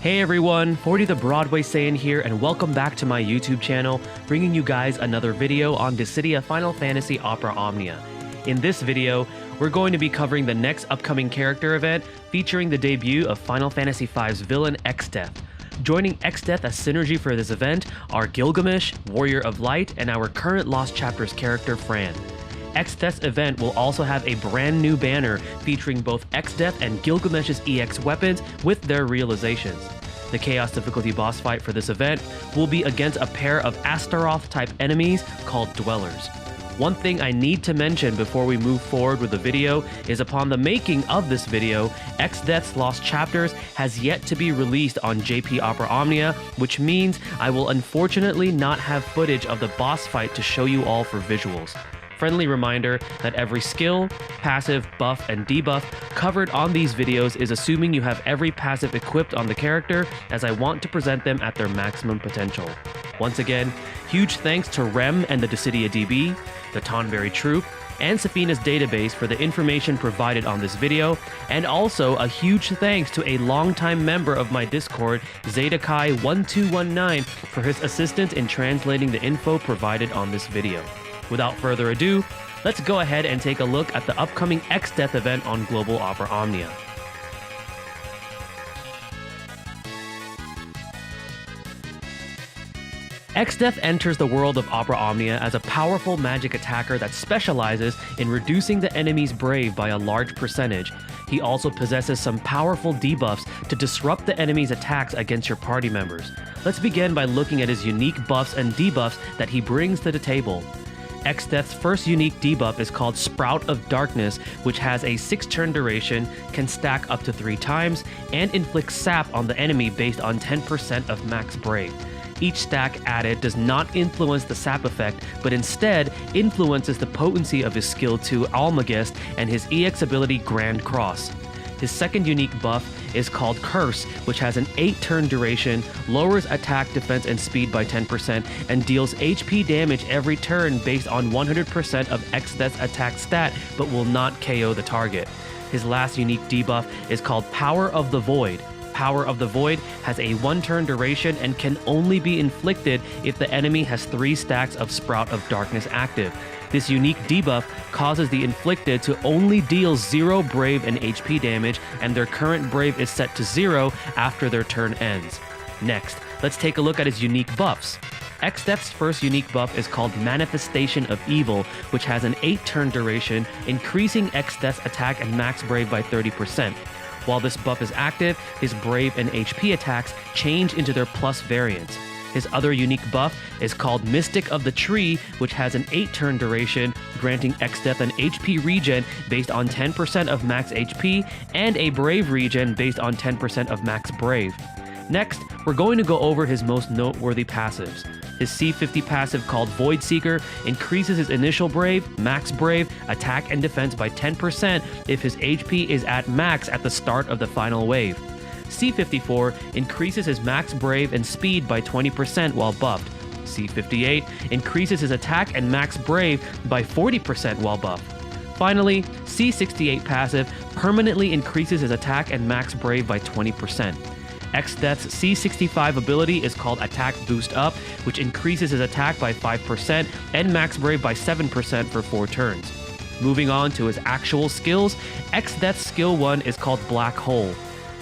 Hey everyone, 40 the Broadway Saiyan here, and welcome back to my YouTube channel, bringing you guys another video on Dissidia Final Fantasy Opera Omnia. In this video, we're going to be covering the next upcoming character event featuring the debut of Final Fantasy V's villain EXDEATH. Joining EXDEATH as synergy for this event are Gilgamesh, Warrior of Light, and our current Lost Chapters character Fran. EXDEATH's event will also have a brand new banner featuring both EXDEATH and Gilgamesh's EX weapons with their realizations. The Chaos difficulty boss fight for this event will be against a pair of Astaroth-type enemies called Dwellers. One thing I need to mention before we move forward with the video is upon the making of this video, EXDEATH's Lost Chapters has yet to be released on JP Opera Omnia, which means I will unfortunately not have footage of the boss fight to show you all for visuals. Friendly reminder that every skill, passive, buff, and debuff covered on these videos is assuming you have every passive equipped on the character, as I want to present them at their maximum potential. Once again, huge thanks to Rem and the Dissidia DB, the Tonberry Troop, and Safina's database for the information provided on this video, and also a huge thanks to a longtime member of my Discord, ZetaKai1219, for his assistance in translating the info provided on this video. Without further ado, let's go ahead and take a look at the upcoming EXDEATH event on Global Opera Omnia. EXDEATH enters the world of Opera Omnia as a powerful magic attacker that specializes in reducing the enemy's brave by a large percentage. He also possesses some powerful debuffs to disrupt the enemy's attacks against your party members. Let's begin by looking at his unique buffs and debuffs that he brings to the table. EXDEATH's first unique debuff is called Sprout of Darkness, which has a 6-turn duration, can stack up to 3 times, and inflicts sap on the enemy based on 10% of max brave. Each stack added does not influence the sap effect, but instead influences the potency of his skill 2 Almagest and his EX ability Grand Cross. His second unique buff is called Curse, which has an 8-turn duration, lowers attack, defense, and speed by 10%, and deals HP damage every turn based on 100% of EXDEATH's attack stat, but will not KO the target. His last unique debuff is called Power of the Void. Power of the Void has a 1-turn duration and can only be inflicted if the enemy has 3 stacks of Sprout of Darkness active. This unique debuff causes the inflicted to only deal 0 brave and HP damage, and their current brave is set to 0 after their turn ends. Next, let's take a look at his unique buffs. EXDEATH's first unique buff is called Manifestation of Evil, which has an 8-turn duration, increasing EXDEATH's attack and max brave by 30%. While this buff is active, his brave and HP attacks change into their plus variants. His other unique buff is called Mystic of the Tree, which has an 8-turn duration, granting EXDEATH an HP regen based on 10% of max HP, and a Brave regen based on 10% of max Brave. Next, we're going to go over his most noteworthy passives. His C50 passive called Void Seeker increases his initial Brave, max Brave, attack and defense by 10% if his HP is at max at the start of the final wave. C54 increases his max brave and speed by 20% while buffed. C58 increases his attack and max brave by 40% while buffed. Finally, C68 passive permanently increases his attack and max brave by 20%. EXDEATH's C65 ability is called Attack Boost Up, which increases his attack by 5% and max brave by 7% for 4 turns. Moving on to his actual skills, EXDEATH's skill 1 is called Black Hole.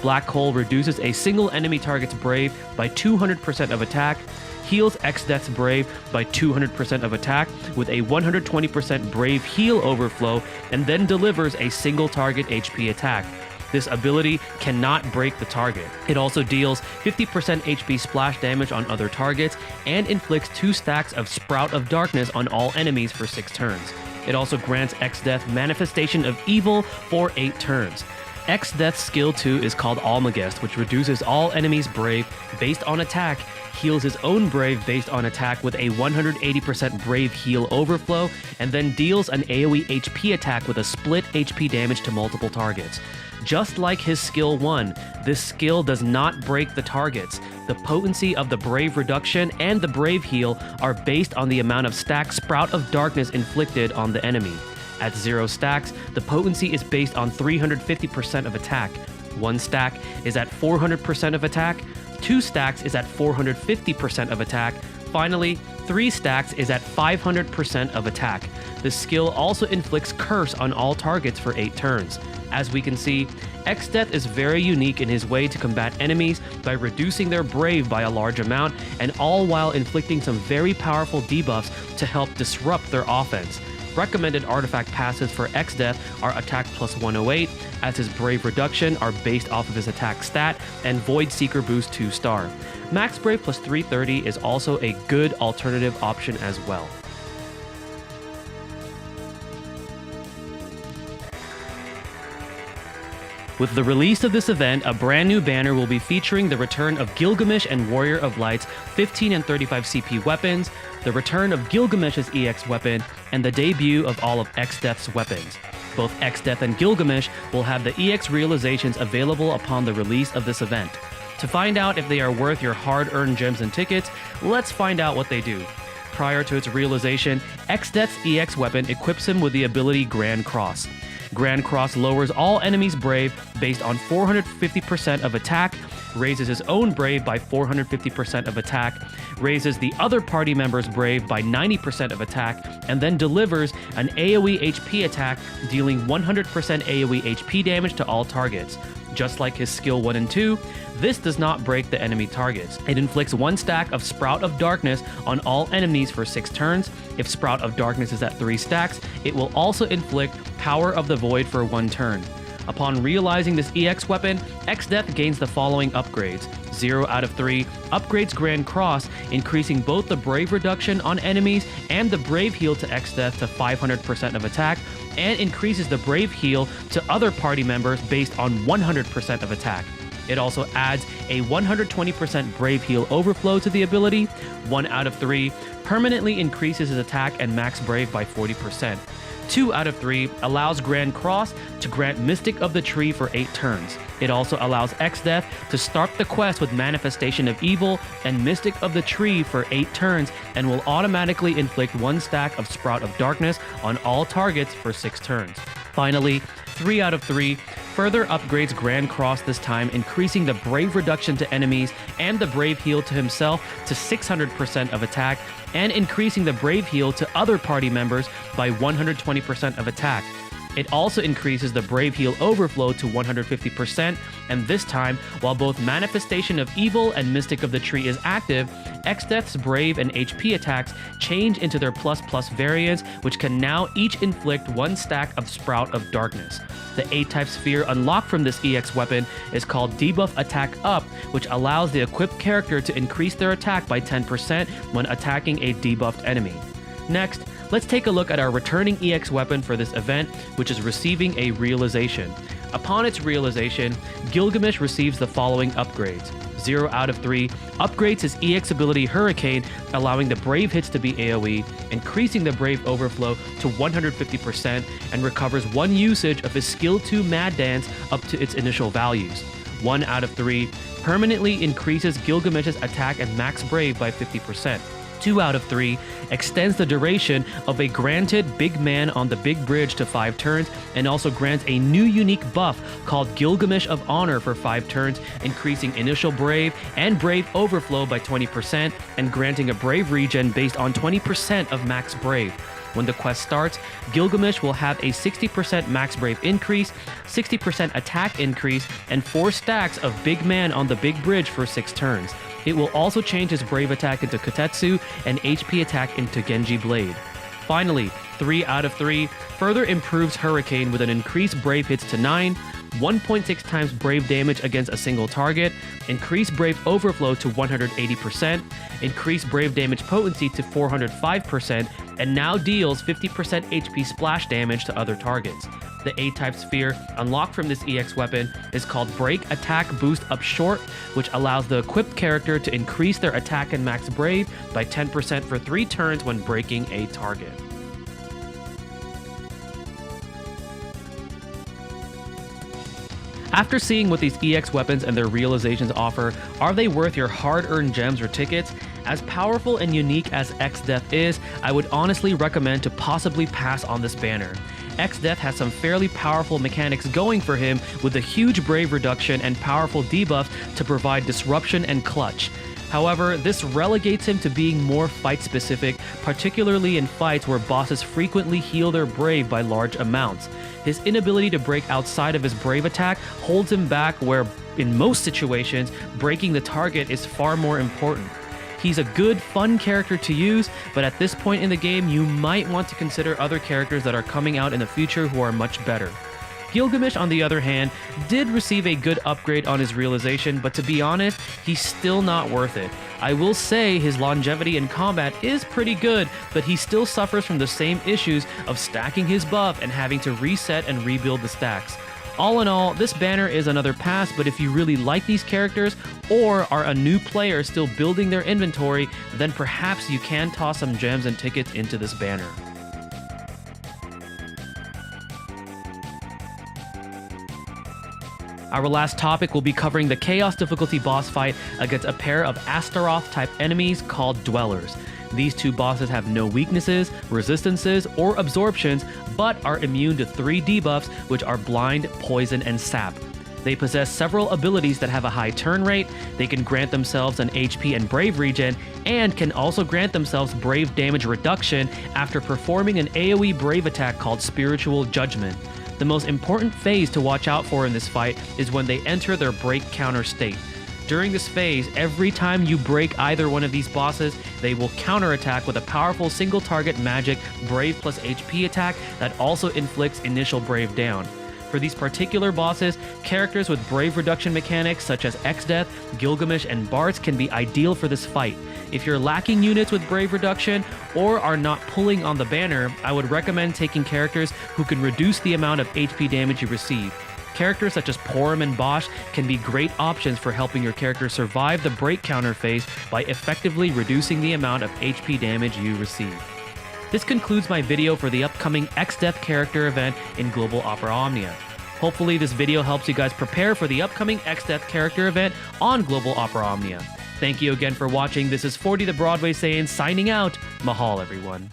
Black Hole reduces a single enemy target's brave by 200% of attack, heals EXDEATH's brave by 200% of attack with a 120% brave heal overflow, and then delivers a single target HP attack. This ability cannot break the target. It also deals 50% HP splash damage on other targets and inflicts 2 stacks of Sprout of Darkness on all enemies for 6 turns. It also grants EXDEATH Manifestation of Evil for 8 turns. EXDEATH's skill 2 is called Almagest, which reduces all enemies' brave based on attack, heals his own brave based on attack with a 180% brave heal overflow, and then deals an AoE HP attack with a split HP damage to multiple targets. Just like his skill 1, this skill does not break the targets. The potency of the brave reduction and the brave heal are based on the amount of stacked Sprout of Darkness inflicted on the enemy. At 0 stacks, the potency is based on 350% of attack. 1 stack is at 400% of attack, 2 stacks is at 450% of attack, finally, 3 stacks is at 500% of attack. This skill also inflicts Curse on all targets for 8 turns. As we can see, EXDEATH is very unique in his way to combat enemies by reducing their Brave by a large amount, and all while inflicting some very powerful debuffs to help disrupt their offense. Recommended artifact passes for EXDEATH are Attack plus 108, as his Brave reduction are based off of his attack stat, and Void Seeker boost 2-star. Max Brave plus 330 is also a good alternative option as well. With the release of this event, a brand new banner will be featuring the return of Gilgamesh and Warrior of Light's 15 and 35 CP weapons, the return of Gilgamesh's EX weapon, and the debut of all of EXDEATH's weapons. Both EXDEATH and Gilgamesh will have the EX realizations available upon the release of this event. To find out if they are worth your hard-earned gems and tickets, let's find out what they do. Prior to its realization, EXDEATH's EX weapon equips him with the ability Grand Cross. Grand Cross lowers all enemies' Brave based on 450% of attack, raises his own Brave by 450% of attack, raises the other party member's Brave by 90% of attack, and then delivers an AoE HP attack dealing 100% AoE HP damage to all targets. Just like his skill 1 and 2, this does not break the enemy targets. It inflicts 1 stack of Sprout of Darkness on all enemies for 6 turns. If Sprout of Darkness is at 3 stacks, it will also inflict Power of the Void for 1 turn. Upon realizing this EX weapon, EXDEATH gains the following upgrades. 0 out of 3 upgrades Grand Cross, increasing both the Brave reduction on enemies and the Brave heal to EXDEATH to 500% of attack, and increases the Brave heal to other party members based on 100% of attack. It also adds a 120% Brave heal overflow to the ability. 1 out of 3 permanently increases his attack and max Brave by 40%. 2 out of 3 allows Grand Cross to grant Mystic of the Tree for 8 turns. It also allows EXDEATH to start the quest with Manifestation of Evil and Mystic of the Tree for 8 turns, and will automatically inflict 1 stack of Sprout of Darkness on all targets for 6 turns. Finally, 3 out of 3 further upgrades Grand Cross, this time increasing the Brave reduction to enemies and the Brave heal to himself to 600% of attack, and increasing the Brave heal to other party members by 120% of attack. It also increases the Brave heal overflow to 150%, and this time, while both Manifestation of Evil and Mystic of the Tree is active, EXDEATH's Brave and HP attacks change into their ++ variants, which can now each inflict 1 stack of Sprout of Darkness. The A-type sphere unlocked from this EX weapon is called Debuff Attack Up, which allows the equipped character to increase their attack by 10% when attacking a debuffed enemy. Next, let's take a look at our returning EX weapon for this event, which is receiving a realization. Upon its realization, Gilgamesh receives the following upgrades. 0 out of 3 upgrades his EX ability Hurricane, allowing the Brave hits to be AoE, increasing the Brave overflow to 150%, and recovers 1 usage of his skill 2 Mad Dance up to its initial values. 1 out of 3 permanently increases Gilgamesh's attack and max Brave by 50%. 2 out of 3 extends the duration of a granted Big Man on the Big Bridge to 5 turns, and also grants a new unique buff called Gilgamesh of Honor for 5 turns, increasing initial Brave and Brave overflow by 20%, and granting a Brave regen based on 20% of max Brave. When the quest starts, Gilgamesh will have a 60% max Brave increase, 60% attack increase, and 4 stacks of Big Man on the Big Bridge for 6 turns. It will also change his Brave attack into Kotetsu and HP attack into Genji Blade. Finally, 3 out of 3 further improves Hurricane with an increased Brave hits to 9, 1.6 times Brave damage against a single target, increased Brave overflow to 180%, increased Brave damage potency to 405%, and now deals 50% HP splash damage to other targets. The A-type sphere unlocked from this EX weapon is called Break Attack Boost Up Short, which allows the equipped character to increase their attack and max Brave by 10% for 3 turns when breaking a target. After seeing what these EX weapons and their realizations offer, are they worth your hard-earned gems or tickets? As powerful and unique as EXDEATH is, I would honestly recommend to possibly pass on this banner. EXDEATH has some fairly powerful mechanics going for him with a huge brave reduction and powerful debuffs to provide disruption and clutch. However, this relegates him to being more fight-specific, particularly in fights where bosses frequently heal their brave by large amounts. His inability to break outside of his brave attack holds him back where, in most situations, breaking the target is far more important. He's a good, fun character to use, but at this point in the game, you might want to consider other characters that are coming out in the future who are much better. Gilgamesh, on the other hand, did receive a good upgrade on his realization, but to be honest, he's still not worth it. I will say his longevity in combat is pretty good, but he still suffers from the same issues of stacking his buff and having to reset and rebuild the stacks. All in all, this banner is another pass, but if you really like these characters or are a new player still building their inventory, then perhaps you can toss some gems and tickets into this banner. Our last topic will be covering the Chaos difficulty boss fight against a pair of Astaroth-type enemies called Dwellers. These two bosses have no weaknesses, resistances, or absorptions, but are immune to 3 debuffs, which are Blind, Poison, and Sap. They possess several abilities that have a high turn rate, they can grant themselves an HP and Brave regen, and can also grant themselves Brave damage reduction after performing an AoE Brave attack called Spiritual Judgment. The most important phase to watch out for in this fight is when they enter their break counter state. During this phase, every time you break either one of these bosses, they will counterattack with a powerful single target magic Brave plus HP attack that also inflicts initial Brave down. For these particular bosses, characters with Brave reduction mechanics such as EXDeath, Gilgamesh, and Bartz can be ideal for this fight. If you're lacking units with Brave reduction or are not pulling on the banner, I would recommend taking characters who can reduce the amount of HP damage you receive. Characters such as Porum and Bosch can be great options for helping your character survive the break counter phase by effectively reducing the amount of HP damage you receive. This concludes my video for the upcoming EXDeath character event in Global Opera Omnia. Hopefully this video helps you guys prepare for the upcoming EXDeath character event on Global Opera Omnia. Thank you again for watching. This is 40 the Broadway Saiyan signing out. Mahal, everyone.